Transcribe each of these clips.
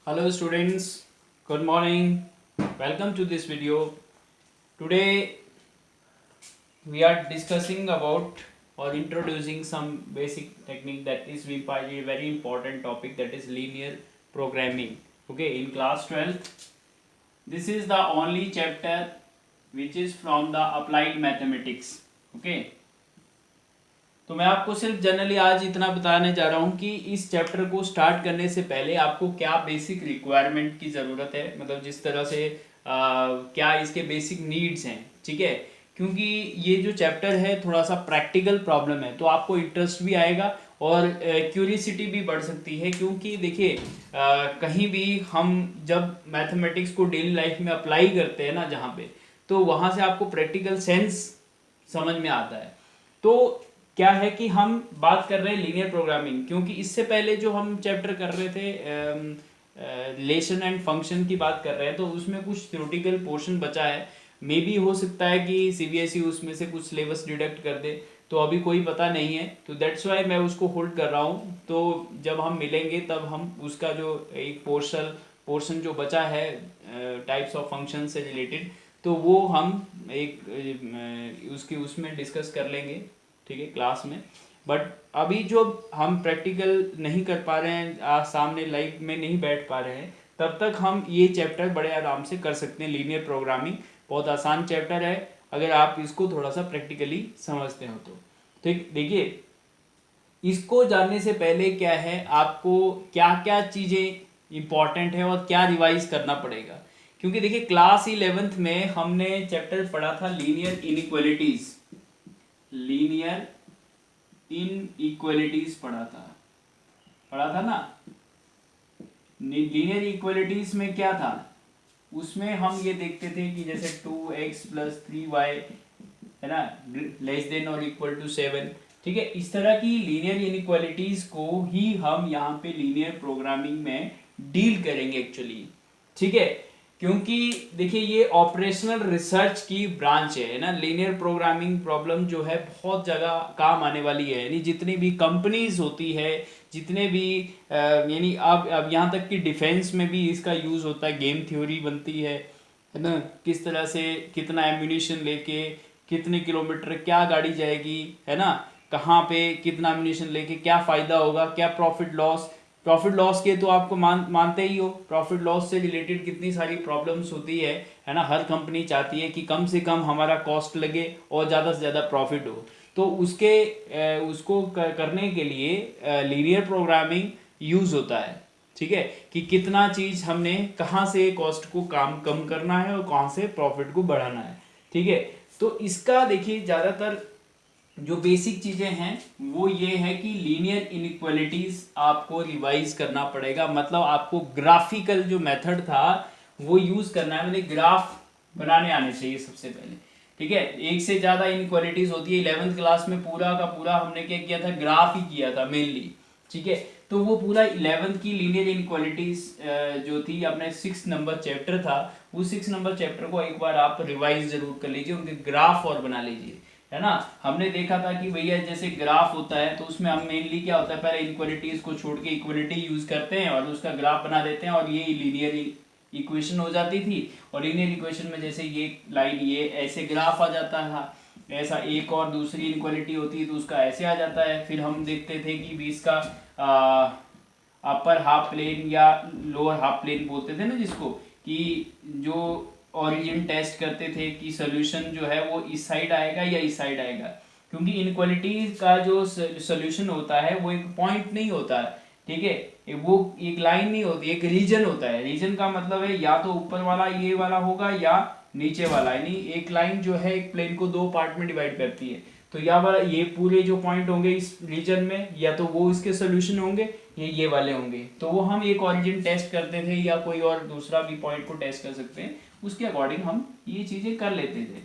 Hello students, good morning. Welcome to this video. Today we are discussing about or introducing some basic technique that is a very important topic, that is linear programming. Okay, in class 12th, this is the only chapter which is from the applied mathematics. Okay, तो मैं आपको सिर्फ generally आज इतना बताने जा रहा हूँ कि इस चैप्टर को स्टार्ट करने से पहले आपको क्या बेसिक रिक्वायरमेंट की ज़रूरत है, मतलब जिस तरह से क्या इसके बेसिक नीड्स हैं, ठीक है। क्योंकि ये जो चैप्टर है थोड़ा सा प्रैक्टिकल प्रॉब्लम है, तो आपको इंटरेस्ट भी आएगा और क्यूरियसिटी भी बढ़ सकती है। क्योंकि देखिए कहीं भी हम जब मैथमेटिक्स को डेली लाइफ में अप्लाई करते हैं ना जहाँ पे, तो वहाँ से आपको प्रैक्टिकल सेंस समझ में आता है। तो क्या है कि हम बात कर रहे हैं लीनियर प्रोग्रामिंग, क्योंकि इससे पहले जो हम चैप्टर कर रहे थे रिलेशन एंड फंक्शन की बात कर रहे हैं, तो उसमें कुछ थ्योरेटिकल पोर्शन बचा है। मे बी हो सकता है कि सीबीएसई उसमें से कुछ सिलेबस डिडक्ट कर दे, तो अभी कोई पता नहीं है, तो दैट्स वाई मैं उसको होल्ड कर रहा हूँ। तो जब हम मिलेंगे तब हम उसका जो एक पोर्शन जो बचा है टाइप्स ऑफ फंक्शन से रिलेटेड, तो वो हम एक उसकी उसमें डिस्कस कर लेंगे, ठीक है, क्लास में। बट अभी जो हम प्रैक्टिकल नहीं कर पा रहे हैं, सामने लाइव में नहीं बैठ पा रहे हैं, तब तक हम ये चैप्टर बड़े आराम से कर सकते हैं। लीनियर प्रोग्रामिंग बहुत आसान चैप्टर है अगर आप इसको थोड़ा सा प्रैक्टिकली समझते हो तो। ठीक, देखिए इसको जानने से पहले क्या है, आपको क्या क्या चीज़ें इंपॉर्टेंट है और क्या रिवाइज करना पड़ेगा। क्योंकि देखिए क्लास 11th में हमने चैप्टर पढ़ा था लीनियर इनइक्वालिटीज, लीनियर इनइक्वालिटीज पढ़ा था ना। लीनियर इक्वालिटीज में क्या था, उसमें हम ये देखते थे कि जैसे 2x + 3y है ना लेस देन और इक्वल टू 7, ठीक है। इस तरह की लीनियर इनइक्वालिटीज को ही हम यहाँ पे लीनियर प्रोग्रामिंग में डील करेंगे एक्चुअली, ठीक है। क्योंकि देखिए ये ऑपरेशनल रिसर्च की ब्रांच है ना। लीनियर प्रोग्रामिंग प्रॉब्लम जो है बहुत जगह काम आने वाली है, यानी जितनी भी कंपनीज होती है, जितने भी यानी अब यहाँ तक कि डिफेंस में भी इसका यूज़ होता है, गेम थ्योरी बनती है ना। किस तरह से कितना एम्यूनिशन लेके कितने किलोमीटर क्या गाड़ी जाएगी, है ना, कहाँ पे कितना एम्यूनिशन लेके क्या फ़ायदा होगा, क्या प्रॉफिट लॉस के तो आपको मानते ही हो। प्रॉफिट लॉस से रिलेटेड कितनी सारी प्रॉब्लम्स होती है ना। हर कंपनी चाहती है कि कम से कम हमारा कॉस्ट लगे और ज़्यादा से ज़्यादा प्रॉफिट हो। तो उसको करने के लिए लीनियर प्रोग्रामिंग यूज़ होता है, ठीक है, कि कितना चीज़ हमने कहाँ से कॉस्ट को कम करना है और कहाँ से प्रॉफिट को बढ़ाना है, ठीक है। तो इसका देखिए ज़्यादातर जो बेसिक चीज़ें हैं वो ये है कि लीनियर इनइक्वालिटीज आपको रिवाइज करना पड़ेगा। मतलब आपको ग्राफिकल जो मेथड था वो यूज़ करना है, मतलब ग्राफ बनाने आने चाहिए सबसे पहले, ठीक है। एक से ज़्यादा इनइक्वालिटीज होती है। 11th क्लास में पूरा का पूरा हमने क्या किया था, ग्राफ ही किया था मेनली, ठीक है। तो वो पूरा 11th की लीनियर इनइक्वालिटीज जो थी, अपने 6 नंबर चैप्टर था, उस 6 नंबर चैप्टर को एक बार आप रिवाइज जरूर कर लीजिए, उनके ग्राफ और बना लीजिए, है ना। हमने देखा था कि भैया जैसे ग्राफ होता है तो उसमें हम मेनली क्या होता है, पहले इनक्वालिटीज को छोड़ के इक्वलिटी यूज करते हैं और उसका ग्राफ बना देते हैं, और ये लीनियर इक्वेशन हो जाती थी। और लीनियर इक्वेशन में जैसे ये लाइन ये ऐसे ग्राफ आ जाता था, ऐसा एक और दूसरी इनक्वालिटी होती है तो उसका ऐसे आ जाता है। फिर हम देखते थे कि भी इसका अपर हाफ प्लेन या लोअर हाफ प्लेन बोलते थे ना जिसको, कि जो ओरिजिन टेस्ट करते थे कि सोल्यूशन जो है वो इस साइड आएगा या इस साइड आएगा। क्योंकि इनक्वालिटी का जो सोल्यूशन होता है वो एक पॉइंट नहीं होता है, ठीक है, वो एक लाइन नहीं होती, एक रीजन होता है। रीजन का मतलब है या तो ऊपर वाला ये वाला होगा या नीचे वाला, यानी एक लाइन जो है एक प्लेन को दो पार्ट में डिवाइड करती है। तो या वाला ये पूरे जो पॉइंट होंगे इस रीजन में, या तो वो इसके सोल्यूशन होंगे ये वाले होंगे। तो वो हम एक ओरिजिन टेस्ट करते थे या कोई और दूसरा भी पॉइंट को टेस्ट कर सकते हैं, उसके अकॉर्डिंग हम ये चीज़ें कर लेते थे।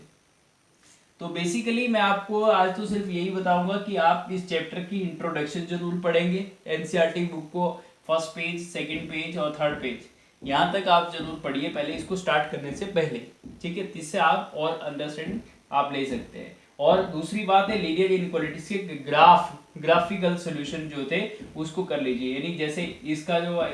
तो बेसिकली मैं आपको आज तो सिर्फ यही बताऊंगा कि आप इस चैप्टर की इंट्रोडक्शन जरूर पढ़ेंगे, एनसीईआरटी बुक को फर्स्ट पेज, सेकंड पेज और थर्ड पेज, यहाँ तक आप जरूर पढ़िए पहले, इसको स्टार्ट करने से पहले, ठीक है। इससे आप और अंडरस्टैंड आप ले सकते हैं। और दूसरी बात है लीनियर इनइक्वालिटीज के ग्राफिकल सॉल्यूशन जो थे उसको कर लीजिए, यानी जैसे इसका जो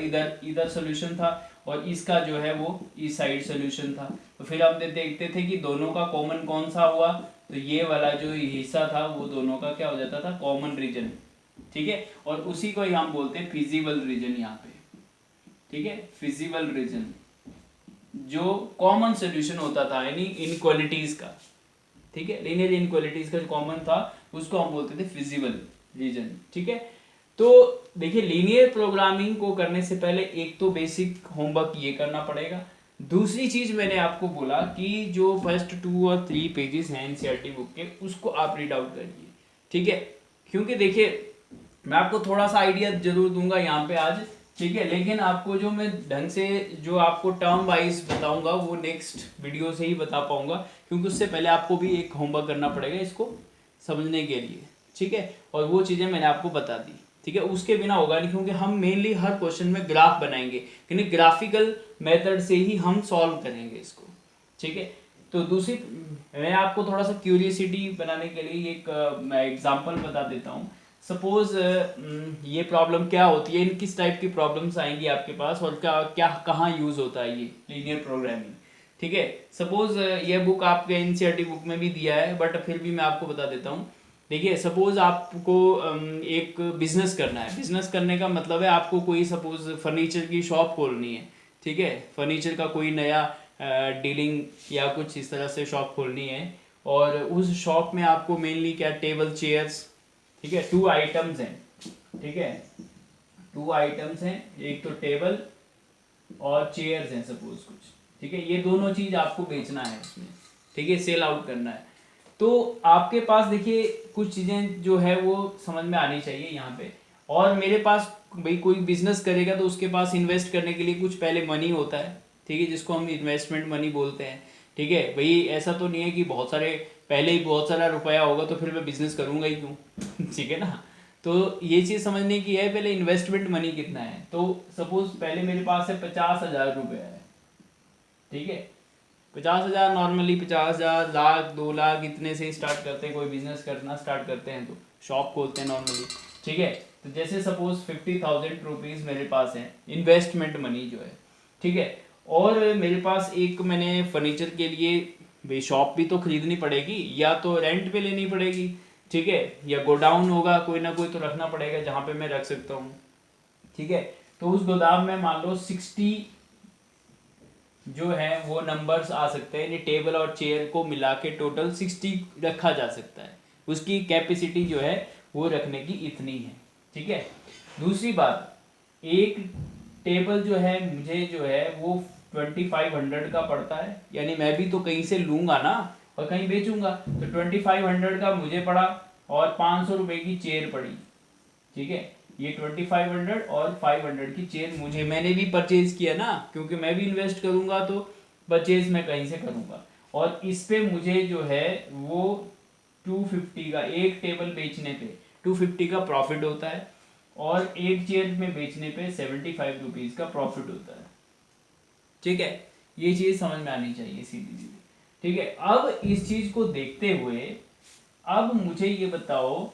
इधर सॉल्यूशन था और इसका जो है वो इस साइड सॉल्यूशन था, तो फिर हम देखते थे कि दोनों का कॉमन कौन सा हुआ, तो ये वाला जो हिस्सा था वो दोनों का क्या हो जाता था, कॉमन रीजन। ठीक है, और उसी को ही हम बोलते हैं फिजिबल रीजन यहाँ पे। ठीक है, फिजिबल रीजन जो कॉमन सॉल्यूशन होता था यानी इनइक्वालिटीज का। ठीक है, लीनियर इनइक्वालिटीज का जो कॉमन था उसको हम बोलते थे फिजिबल रीजन। ठीक है, तो देखिए लीनियर प्रोग्रामिंग को करने से पहले एक तो बेसिक होमवर्क ये करना पड़ेगा। दूसरी चीज मैंने आपको बोला कि जो फर्स्ट 2 और 3 पेजेस हैं एनसीईआरटी बुक के उसको आप रीड आउट करिए। ठीक है, क्योंकि देखिए मैं आपको थोड़ा सा आइडिया जरूर दूंगा यहाँ पे आज। ठीक है, लेकिन आपको जो मैं ढंग से जो आपको टर्म वाइज बताऊंगा वो नेक्स्ट वीडियो से ही बता पाऊंगा, क्योंकि उससे पहले आपको भी एक होमवर्क करना पड़ेगा इसको समझने के लिए। ठीक है, और वो चीज़ें मैंने आपको बता दी। ठीक है, उसके बिना होगा नहीं, क्योंकि हम मेनली हर क्वेश्चन में ग्राफ बनाएंगे, यानी ग्राफिकल मेथड से ही हम सॉल्व करेंगे इसको। ठीक है, तो दूसरी मैं आपको थोड़ा सा क्यूरियसिटी बनाने के लिए एक मैं एग्जांपल बता देता हूँ। सपोज ये प्रॉब्लम क्या होती है, इन किस टाइप की प्रॉब्लम्स आएंगी आपके पास और क्या क्या कहाँ यूज होता है ये लीनियर प्रोग्रामिंग। ठीक है, सपोज ये बुक आपके एनसीईआरटी बुक में भी दिया है, बट फिर भी मैं आपको बता देता हूँ। देखिए सपोज आपको एक बिजनेस करना है। बिजनेस करने का मतलब है आपको कोई सपोज फर्नीचर की शॉप खोलनी है। ठीक है, फर्नीचर का कोई नया डीलिंग या कुछ इस तरह से शॉप खोलनी है, और उस शॉप में आपको मेनली क्या, टेबल चेयर्स। ठीक है, 2 आइटम्स हैं। ठीक है, 2 आइटम्स हैं, एक तो टेबल और चेयर्स हैं सपोज कुछ। ठीक है, ये दोनों चीज आपको बेचना है उसमें। ठीक है, सेल आउट करना है। तो आपके पास देखिए कुछ चीजें जो है वो समझ में आनी चाहिए यहाँ पे। और मेरे पास भाई कोई बिजनेस करेगा तो उसके पास इन्वेस्ट करने के लिए कुछ पहले मनी होता है। ठीक है, जिसको हम इन्वेस्टमेंट मनी बोलते हैं। ठीक है भाई, ऐसा तो नहीं है कि बहुत सारे पहले ही बहुत सारा रुपया होगा तो फिर मैं बिजनेस करूंगा ही क्यों। ठीक है ना, तो ये चीज़ समझने की है पहले इन्वेस्टमेंट मनी कितना है। तो सपोज पहले मेरे पास है 50,000 रुपया है। ठीक है, 50,000 नॉर्मली 50,000 लाख 2 लाख इतने से स्टार्ट करते हैं, कोई बिजनेस करना स्टार्ट करते हैं तो शॉप खोलते हैं नॉर्मली। ठीक है, तो जैसे सपोज 50,000 रुपीज़ मेरे पास है इन्वेस्टमेंट मनी जो है। ठीक है, और मेरे पास एक मैंने फर्नीचर के लिए भाई शॉप भी तो खरीदनी पड़ेगी, या तो रेंट पे लेनी पड़ेगी। ठीक है, या गोडाउन होगा कोई ना कोई तो रखना पड़ेगा जहाँ पे मैं रख सकता हूँ। ठीक है, तो उस गोदाम में मान लो 60 जो है वो नंबर्स आ सकते हैं, यानी टेबल और चेयर को मिला के टोटल 60 रखा जा सकता है। उसकी कैपेसिटी जो है वो रखने की इतनी है। ठीक है, दूसरी बात, एक टेबल जो है मुझे जो है वो 2500 का पड़ता है, यानी मैं भी तो कहीं से लूंगा ना और कहीं बेचूंगा, तो 2500 का मुझे पड़ा और 500 रुपए की चेयर पड़ी। ठीक है, ये 2500 और 500 की चेयर मुझे मैंने भी परचेज किया ना, क्योंकि मैं भी इन्वेस्ट करूंगा तो परचेज मैं कहीं से करूंगा। और इस पे मुझे जो है वो 250 का एक टेबल बेचने पे 250 का प्रॉफिट होता है, और एक चेयर में बेचने पे 75 रुपीज का प्रॉफिट होता है। ठीक है, ये चीज समझ में आनी चाहिए सीधी सीधी। ठीक है, अब इस चीज को देखते हुए अब मुझे ये बताओ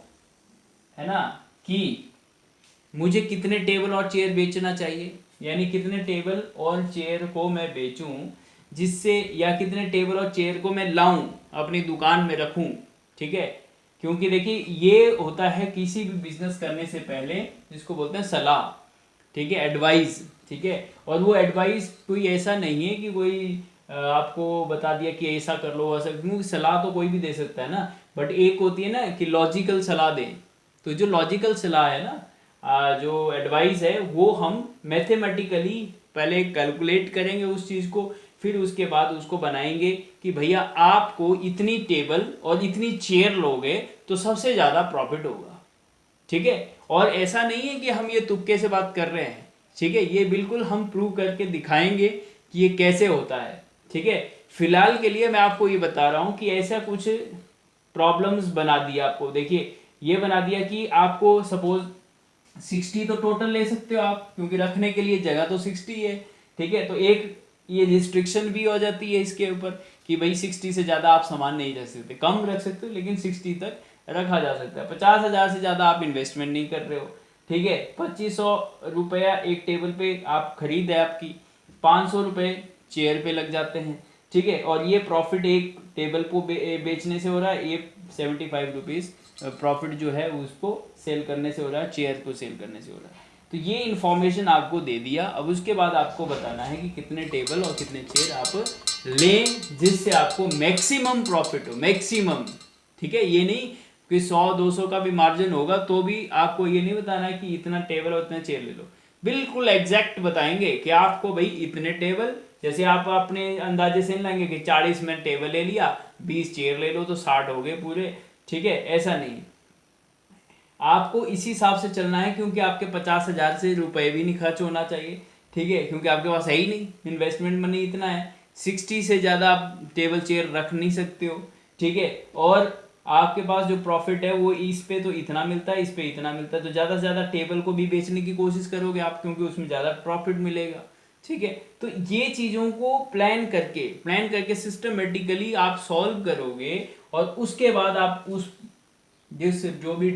है ना कि मुझे कितने टेबल और चेयर बेचना चाहिए, यानी कितने टेबल और चेयर को मैं बेचूं जिससे, या कितने टेबल और चेयर को मैं लाऊं अपनी दुकान में रखूं। ठीक है, क्योंकि देखिए ये होता है किसी भी बिजनेस करने से पहले जिसको बोलते हैं सलाह। ठीक है, एडवाइस। ठीक है, और वो एडवाइस कोई ऐसा नहीं है कि कोई आपको बता दिया कि ऐसा कर लो ऐसा, क्योंकि सलाह तो कोई भी दे सकता है ना, बट एक होती है ना कि लॉजिकल सलाह दें। तो जो लॉजिकल सलाह है ना, जो एडवाइस है वो हम मैथमेटिकली पहले कैलकुलेट करेंगे उस चीज़ को, फिर उसके बाद उसको बनाएंगे कि भैया आपको इतनी टेबल और इतनी चेयर लोगे तो सबसे ज़्यादा प्रॉफिट होगा। ठीक है, और ऐसा नहीं है कि हम ये तुक्के से बात कर रहे हैं। ठीक है, ये बिल्कुल हम प्रूव करके दिखाएंगे कि ये कैसे होता है। ठीक है, फिलहाल के लिए मैं आपको ये बता रहा हूँ कि ऐसा कुछ प्रॉब्लम्स बना दिया आपको। देखिए ये बना दिया कि आपको सपोज 60 तो टोटल ले सकते हो आप, क्योंकि रखने के लिए जगह तो 60 है। ठीक है, तो एक ये रिस्ट्रिक्शन भी हो जाती है इसके ऊपर कि भाई 60 से ज़्यादा आप सामान नहीं रख सकते, कम रख सकते हो लेकिन 60 तक रखा जा सकता है। 50,000 से ज़्यादा आप इन्वेस्टमेंट नहीं कर रहे हो, ठीक है। 2500 रुपया एक टेबल पे आप खरीद है आपकी, 500 रुपये चेयर पे लग जाते हैं, ठीक है। और ये प्रॉफिट एक टेबल को बेचने से हो रहा है, ये 75 रुपीज़ प्रॉफिट जो है उसको सेल करने से हो रहा है, चेयर को सेल करने से हो रहा है। तो ये इन्फॉर्मेशन आपको दे दिया। अब उसके बाद आपको बताना है कि कितने टेबल और कितने चेयर आप लें जिससे आपको मैक्सिमम प्रॉफिट हो, मैक्सिमम, ठीक है। ये नहीं कि 100-200 का भी मार्जिन होगा तो भी आपको ये नहीं बताना है कि इतना टेबल और इतना चेयर ले लो, बिल्कुल एग्जैक्ट बताएंगे कि आपको भाई इतने टेबल, जैसे आप अपने अंदाजे से लेंगे कि 40 में टेबल ले लिया, 20 चेयर ले लो तो 60 हो गए पूरे, ठीक है। ऐसा नहीं, आपको इसी हिसाब से चलना है क्योंकि आपके 50,000 से रुपए भी नहीं खर्च होना चाहिए, ठीक है, क्योंकि आपके पास है ही नहीं, इन्वेस्टमेंट मनी इतना है। 60 से ज़्यादा आप टेबल चेयर रख नहीं सकते हो, ठीक है। और आपके पास जो प्रॉफिट है वो इस पे तो इतना मिलता है, इस पे इतना मिलता है, तो ज़्यादा से ज़्यादा टेबल को भी बेचने की कोशिश करोगे आप क्योंकि उसमें ज़्यादा प्रॉफिट मिलेगा, ठीक है। तो ये चीज़ों को प्लान करके सिस्टमेटिकली आप सॉल्व करोगे और उसके बाद आप उस जिस जो भी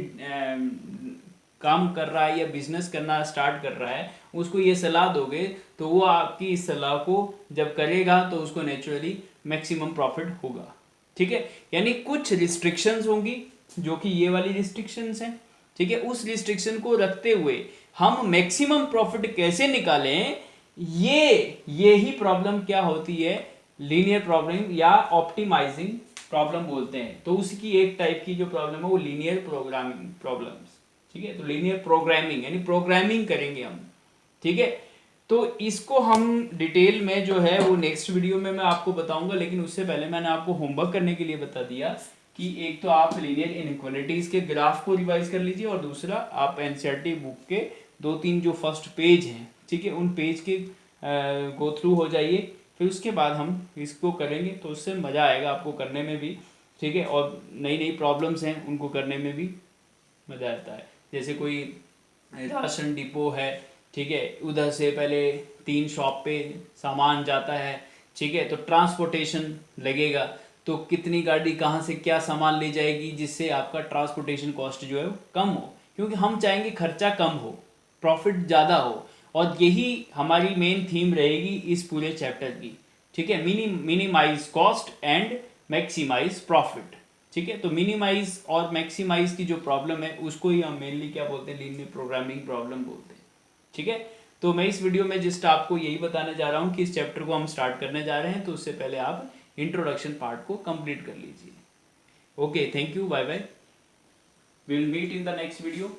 काम कर रहा है या बिजनेस करना स्टार्ट कर रहा है उसको ये सलाह दोगे तो वो आपकी इस सलाह को जब करेगा तो उसको नेचुरली मैक्सिमम प्रॉफिट होगा, ठीक है। यानी कुछ रिस्ट्रिक्शंस होंगी जो कि ये वाली रिस्ट्रिक्शंस हैं, ठीक है। उस रिस्ट्रिक्शन को रखते हुए हम मैक्सिमम प्रॉफिट कैसे निकालें, ये ही प्रॉब्लम क्या होती है, लीनियर प्रॉब्लम या ऑप्टिमाइजिंग प्रॉब्लम बोलते हैं। तो उसकी एक टाइप की जो प्रॉब्लम है वो लीनियर प्रोग्रामिंग प्रॉब्लम्स, ठीक है। तो लीनियर प्रोग्रामिंग यानी प्रोग्रामिंग करेंगे हम, ठीक है। तो इसको हम डिटेल में जो है वो नेक्स्ट वीडियो में मैं आपको बताऊंगा, लेकिन उससे पहले मैंने आपको होमवर्क करने के लिए बता दिया कि एक तो आप लीनियर इनइक्वालिटीज के ग्राफ को रिवाइज कर लीजिए और दूसरा आप एनसीईआरटी बुक के 2-3 जो फर्स्ट पेज हैं, ठीक है, उन पेज के गो थ्रू हो जाइए। फिर उसके बाद हम इसको करेंगे तो उससे मज़ा आएगा आपको करने में भी, ठीक है। और नई नई प्रॉब्लम्स हैं उनको करने में भी मज़ा आता है। जैसे कोई राशन डिपो है, ठीक है, उधर से पहले 3 शॉप पे सामान जाता है, ठीक है, तो ट्रांसपोर्टेशन लगेगा, तो कितनी गाड़ी कहाँ से क्या सामान ले जाएगी जिससे आपका ट्रांसपोर्टेशन कॉस्ट जो है वो कम हो, क्योंकि हम चाहेंगे खर्चा कम हो प्रॉफिट ज़्यादा हो। और यही हमारी मेन थीम रहेगी इस पूरे चैप्टर की, ठीक है। Minimise cost and maximise profit, ठीक है। तो मिनिमाइज और मैक्सिमाइज की जो प्रॉब्लम है उसको ही हम मेनली क्या बोलते हैं, लीनियर प्रोग्रामिंग प्रॉब्लम बोलते हैं, ठीक है। तो मैं इस वीडियो में जस्ट आपको यही बताने जा रहा हूँ कि इस चैप्टर को हम स्टार्ट करने जा रहे हैं, तो उससे पहले आप इंट्रोडक्शन पार्ट को कंप्लीट कर लीजिए। Okay, thank you, bye bye, will meet in the next video.